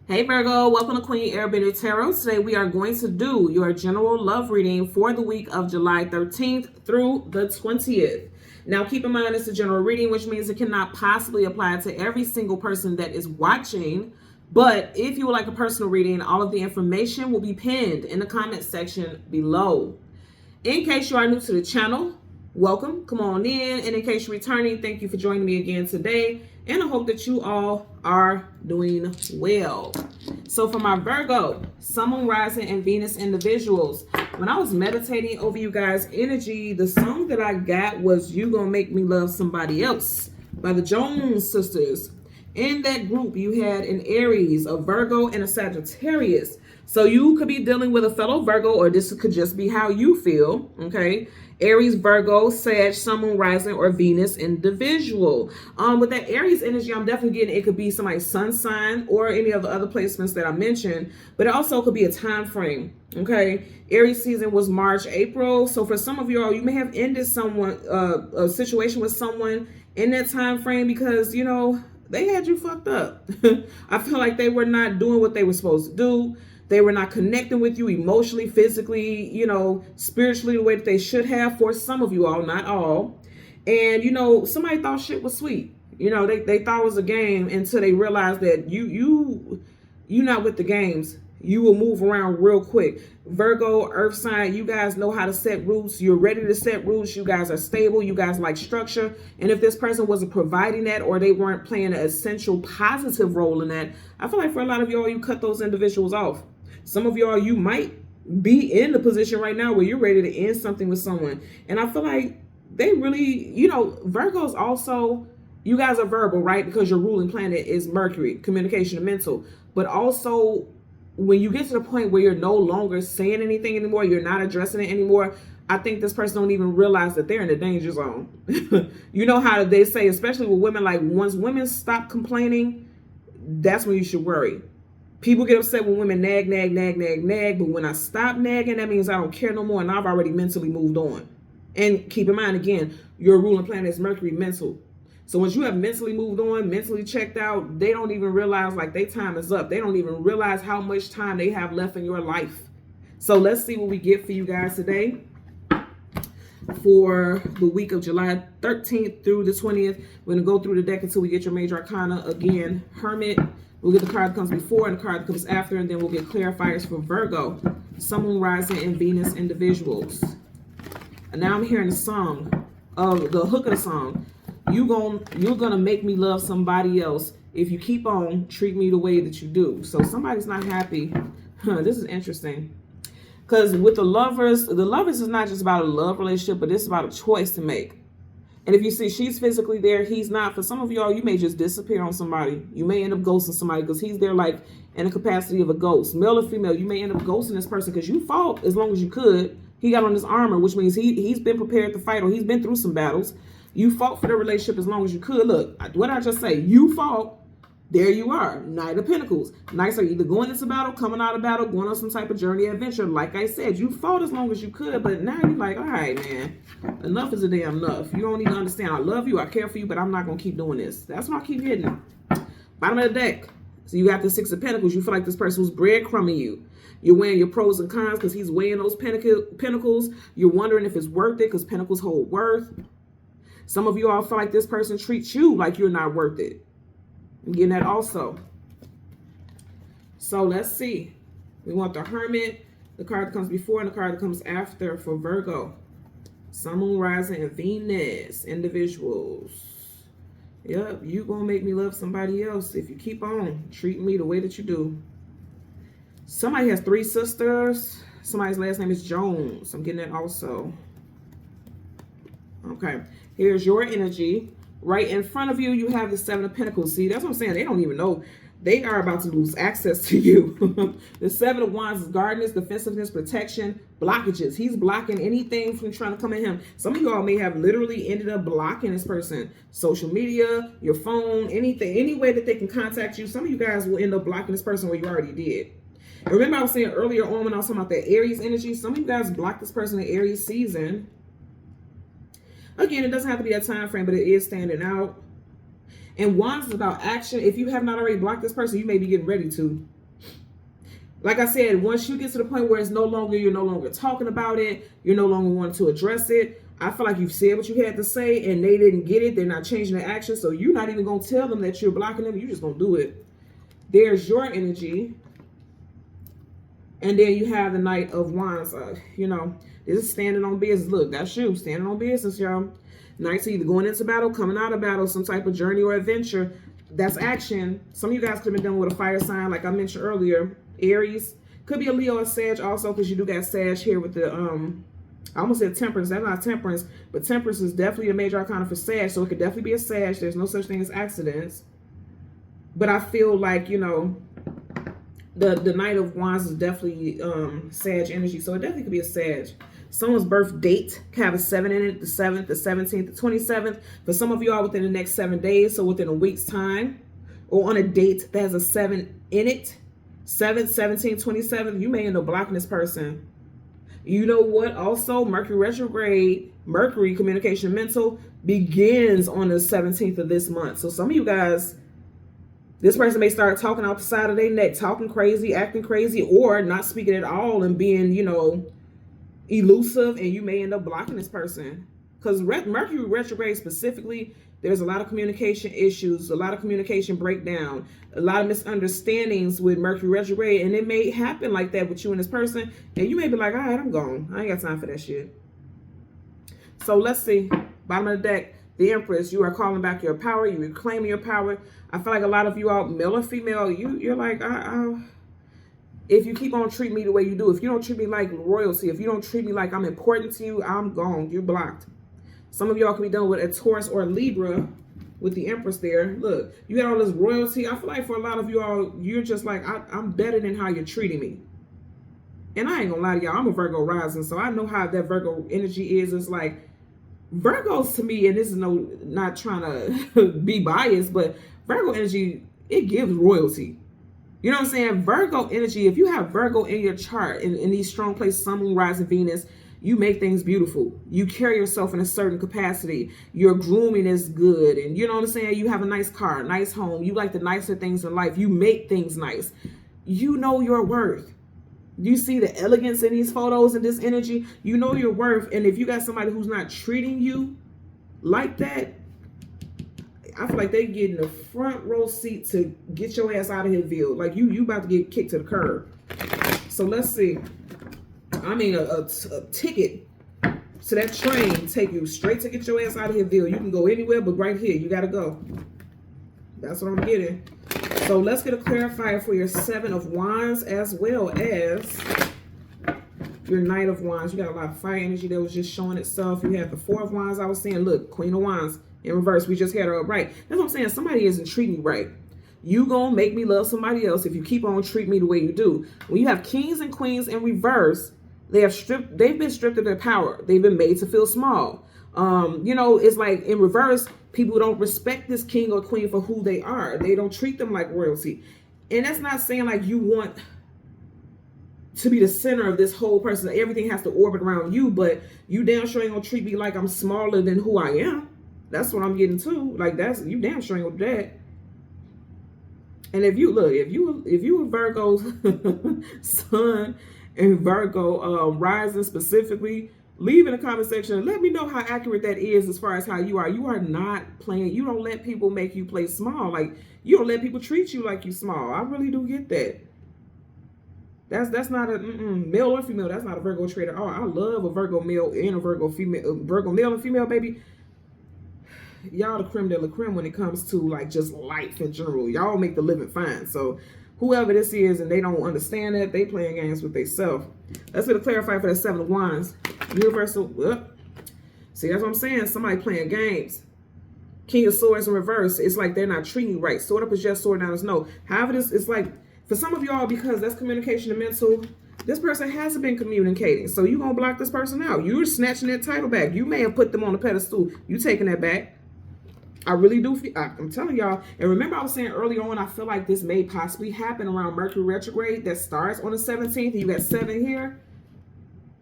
Hey Virgo, welcome to Queen Airbender Tarot. Today we are going to do your general love reading for the week of July 13th through the 20th. Now keep in mind it's a general reading, which means it cannot possibly apply to every single person that is watching. But if you would like a personal reading, all of the information will be pinned in the comment section below. In case you are new to the channel, welcome, come on in. And in case you're returning, thank you for joining me again today. And I hope that you all are doing well. So for my Virgo, Sun, Moon, Rising, and Venus individuals, when I was meditating over you guys' energy, the song that I got was You Gonna Make Me Love Somebody Else by the Jones Sisters. In that group, you had an Aries, a Virgo, and a Sagittarius. So you could be dealing with a fellow Virgo, or this could just be how you feel, okay? Aries, Virgo, Sag, Sun, Moon, Rising, or Venus individual. With that Aries energy, I'm definitely getting it could be somebody's sun sign or any of the other placements that I mentioned, but it also could be a time frame, okay? Aries season was March, April. So for some of you all, you may have ended a situation with someone in that time frame because, you know, they had you fucked up. I feel like they were not doing what they were supposed to do. They were not connecting with you emotionally, physically, you know, spiritually the way that they should have for some of you all, not all. And, you know, somebody thought shit was sweet. You know, they thought it was a game until they realized that you're not with the games. You will move around real quick. Virgo, earth sign, you guys know how to set roots. You're ready to set roots. You guys are stable. You guys like structure. And if this person wasn't providing that, or they weren't playing an essential positive role in that, I feel like for a lot of y'all, you cut those individuals off. Some of y'all, you might be in the position right now where you're ready to end something with someone. And I feel like they really, you know, Virgos also, you guys are verbal, right? Because your ruling planet is Mercury, communication and mental. But also, when you get to the point where you're no longer saying anything anymore, you're not addressing it anymore, I think this person don't even realize that they're in the danger zone. You know how they say, especially with women, like once women stop complaining, that's when you should worry. People get upset when women nag, but when I stop nagging, that means I don't care no more and I've already mentally moved on. And keep in mind, again, your ruling planet is Mercury, mental. So once you have mentally moved on, mentally checked out, they don't even realize like their time is up. They don't even realize how much time they have left in your life. So let's see what we get for you guys today for the week of July 13th through the 20th. We're going to go through the deck until we get your major arcana. Again, Hermit. We'll get the card that comes before and the card that comes after, and then we'll get clarifiers for Virgo, Sun, Moon, Rising, and Venus individuals. And now I'm hearing the song, the hook of the song. You're gonna make me love somebody else if you keep on treating me the way that you do. So somebody's not happy. This is interesting. Because with the lovers is not just about a love relationship, but it's about a choice to make. And if you see she's physically there, he's not. For some of y'all, you may just disappear on somebody. You may end up ghosting somebody because he's there like in the capacity of a ghost. Male or female, you may end up ghosting this person because you fought as long as you could. He got on his armor, which means he's been prepared to fight, or he's been through some battles. You fought for the relationship as long as you could. Look, what did I just say? You fought. There you are, Knight of Pentacles. Knights are either going into battle, coming out of battle, going on some type of journey, adventure. Like I said, you fought as long as you could, but now you're like, all right, man, enough is a damn enough. You don't need to understand. I love you, I care for you, but I'm not going to keep doing this. That's why I keep hitting. Bottom of the deck. So you got the Six of Pentacles. You feel like this person was breadcrumbing you. You're weighing your pros and cons because he's weighing those pentacles. You're wondering if it's worth it because pentacles hold worth. Some of you all feel like this person treats you like you're not worth it. I'm getting that also. So let's see. We want the Hermit, the card that comes before and the card that comes after for Virgo. Sun, Moon, Rising, and Venus individuals. Yep, you gonna make me love somebody else if you keep on treating me the way that you do. Somebody has 3 sisters. Somebody's last name is Jones. I'm getting that also. Okay, here's your energy. Right in front of you, you have the Seven of Pentacles. See, that's what I'm saying. They don't even know. They are about to lose access to you. The Seven of Wands is guardedness, defensiveness, protection, blockages. He's blocking anything from trying to come at him. Some of you all may have literally ended up blocking this person. Social media, your phone, anything, any way that they can contact you. Some of you guys will end up blocking this person where you already did. And remember I was saying earlier on when I was talking about that Aries energy, some of you guys blocked this person in Aries season. Again, it doesn't have to be a time frame, but it is standing out. And Wands is about action. If you have not already blocked this person, you may be getting ready to. Like I said, once you get to the point where you're no longer talking about it, you're no longer wanting to address it. I feel like you've said what you had to say and they didn't get it. They're not changing their action. So you're not even going to tell them that you're blocking them. You're just going to do it. There's your energy. And then you have the Knight of Wands. You know, this is standing on business. Look, that's you standing on business, y'all. Knights either going into battle, coming out of battle, some type of journey or adventure. That's action. Some of you guys could have been done with a fire sign, like I mentioned earlier. Aries. Could be a Leo or Sag also, because you do got Sag here with the I almost said Temperance. That's not Temperance, but Temperance is definitely a major arcana for Sag, so it could definitely be a Sag. There's no such thing as accidents. But I feel like, you know, the Knight of Wands is definitely Sag energy, so it definitely could be a Sag. Someone's birth date can have a 7 in it, the 7th, the 17th, the 27th. For some of you all within the next 7 days, so within a week's time, or on a date that has a 7 in it, 7th, 17th, 27th, you may end up blocking this person. You know what? Also, Mercury retrograde, Mercury communication mental begins on the 17th of this month. So some of you guys, this person may start talking out the side of their neck, talking crazy, acting crazy, or not speaking at all and being, you know, elusive, and you may end up blocking this person. Because Mercury retrograde specifically, there's a lot of communication issues, a lot of communication breakdown, a lot of misunderstandings with Mercury retrograde, and it may happen like that with you and this person, and you may be like, all right, I'm gone. I ain't got time for that shit. So let's see. Bottom of the deck, the Empress. You are calling back your power. You're reclaiming your power. I feel like a lot of you all, male or female, you're like, if you keep on treating me the way you do, if you don't treat me like royalty, if you don't treat me like I'm important to you, I'm gone. You're blocked. Some of y'all can be done with a Taurus or a Libra with the Empress there. Look, you got all this royalty. I feel like for a lot of you all, you're just like, I'm better than how you're treating me. And I ain't gonna lie to y'all, I'm a Virgo rising, so I know how that Virgo energy is. It's like, Virgos to me, and this is not trying to be biased, but Virgo energy, it gives royalty. You know what I'm saying? Virgo energy, if you have Virgo in your chart, in these strong places, Sun, Moon, Rising, Venus, you make things beautiful. You carry yourself in a certain capacity. Your grooming is good. And you know what I'm saying? You have a nice car, nice home. You like the nicer things in life. You make things nice. You know your worth. You see the elegance in these photos and this energy. You know your worth. And if you got somebody who's not treating you like that, I feel like they get in the front row seat to get your ass out of here, Ville. Like you about to get kicked to the curb. So let's see. I mean, a ticket to that train take you straight to get your ass out of here, Ville. You can go anywhere, but right here, you got to go. That's what I'm getting. So let's get a clarifier for your 7 of Wands as well as your Knight of Wands. You got a lot of fire energy that was just showing itself. You have the 4 of Wands. I was saying, look, Queen of Wands in reverse. We just had her up right. That's what I'm saying. Somebody isn't treating you right. You gonna make me love somebody else if you keep on treating me the way you do. When you have Kings and Queens in reverse, they've been stripped of their power. They've been made to feel small. You know, it's like in reverse, people don't respect this king or queen for who they are. They don't treat them like royalty. And that's not saying like you want to be the center of this whole person. Everything has to orbit around you, but you damn sure ain't gonna treat me like I'm smaller than who I am. That's what I'm getting to. Like you damn sure ain't gonna do that. And if you look, if you a Virgo sun and Virgo rising specifically, leave in the comment section and let me know how accurate that is as far as how you are. You are not playing. You don't let people make you play small. Like you don't let people treat you like you small. I really do get that. That's not a male or female. That's not a Virgo trait at all. I love a Virgo male and a Virgo female. Virgo male and female, baby. Y'all the creme de la creme when it comes to like just life in general. Y'all make the living fine. So whoever this is and they don't understand that, they playing games with themselves. Let's get a clarifier for that 7 of Wands. Universal. See, that's what I'm saying. Somebody playing games. King of Swords in reverse. It's like they're not treating you right. Sword up is yes, sword down is no. However, it's like for some of y'all, because that's communication and mental, this person hasn't been communicating. So you're going to block this person out. You're snatching that title back. You may have put them on a pedestal. You taking that back. I really do feel, I'm telling y'all. And remember I was saying earlier on, I feel like this may possibly happen around Mercury retrograde that starts on the 17th. And you got 7 here.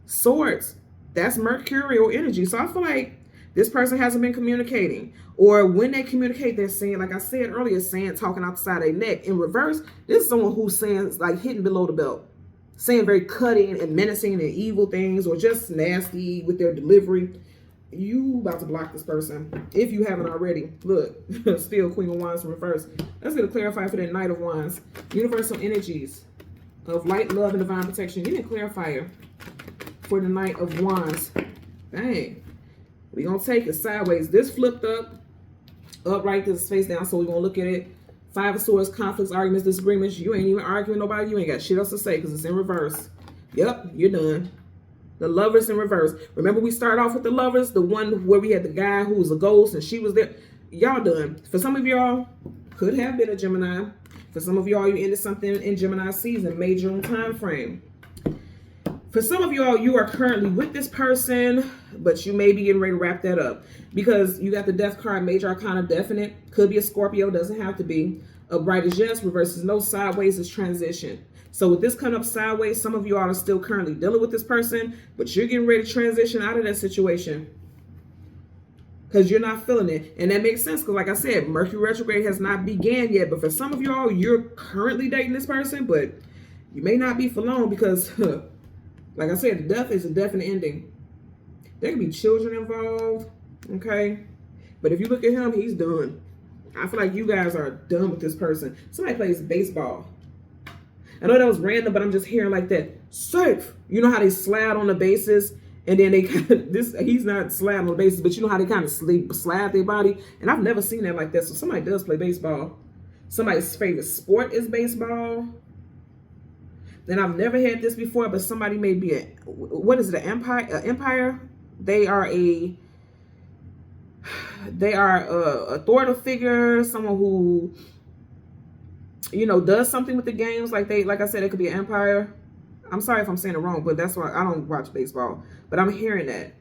Swords. That's mercurial energy. So I feel like this person hasn't been communicating. Or when they communicate, they're saying, like I said earlier, talking outside their neck. In reverse, this is someone who's saying, like hitting below the belt. saying very cutting and menacing and evil things, or just nasty with their delivery, you about to block this person if you haven't already. Look, still Queen of Wands in reverse. Let's get a clarifier for that Knight of Wands. Universal energies of light, love, and divine protection. Give me a clarifier for the Knight of Wands. Dang. We're going to take it sideways. This flipped up, upright, this is face down, so we're going to look at it. Five of Swords, conflicts, arguments, disagreements. You ain't even arguing with nobody. You ain't got shit else to say because it's in reverse. Yep, you're done. The Lovers in reverse. Remember we started off with the Lovers, the one where we had the guy who was a ghost and she was there. Y'all done. For some of y'all, could have been a Gemini. For some of y'all, you ended something in Gemini season, May, June time frame. For some of y'all, you are currently with this person, but you may be getting ready to wrap that up because you got the Death card, Major Arcana, definite. Could be a Scorpio, doesn't have to be. Upright is yes, reverse is no, sideways is transition. So with this coming up sideways, some of you all are still currently dealing with this person, but you're getting ready to transition out of that situation because you're not feeling it. And that makes sense because like I said, Mercury retrograde has not began yet. But for some of y'all, you're currently dating this person, but you may not be for long because, like I said, the death is a definite ending. There can be children involved, okay? But if you look at him, he's done. I feel like you guys are done with this person. Somebody plays baseball. I know that was random, but I'm just hearing like that. Safe. You know how they slide on the bases, and then they kind of, he's not sliding on the bases, but you know how they kind of slide their body. And I've never seen that like that. So somebody does play baseball. Somebody's favorite sport is baseball. Then I've never had this before, but somebody may be a, what is it, an empire? They are a authoritative figure, someone who, you know, does something with the games. Like I said, it could be an empire. I'm sorry if I'm saying it wrong, but that's why I don't watch baseball. But I'm hearing that.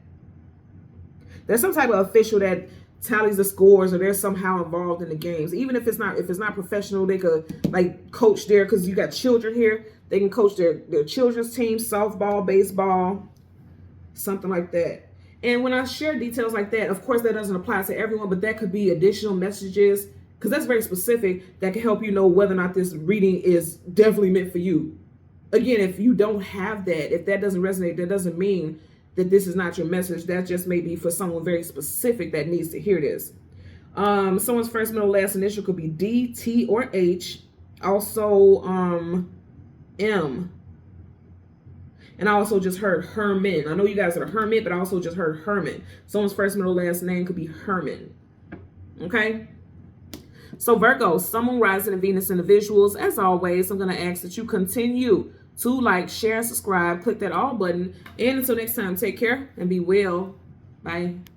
There's some type of official that tallies the scores, or they're somehow involved in the games. Even if it's not professional, they could like coach there, because you got children here. They can coach their children's team, softball, baseball, something like that. And when I share details like that, of course that doesn't apply to everyone, but that could be additional messages, because that's very specific, that can help you know whether or not this reading is definitely meant for you. Again, if you don't have that, if that doesn't resonate, that doesn't mean that this is not your message. That just may be for someone very specific that needs to hear this. Someone's first, middle, last initial could be D, T, or H. Also, M. And I also just heard Herman. I know you guys are Hermit, but I also just heard Herman. Someone's first, middle, last name could be Herman. Okay? So Virgo, Sun, Moon, Rising, and Venus individuals, as always, I'm going to ask that you continue to like, share, and subscribe. Click that all button. And until next time, take care and be well. Bye.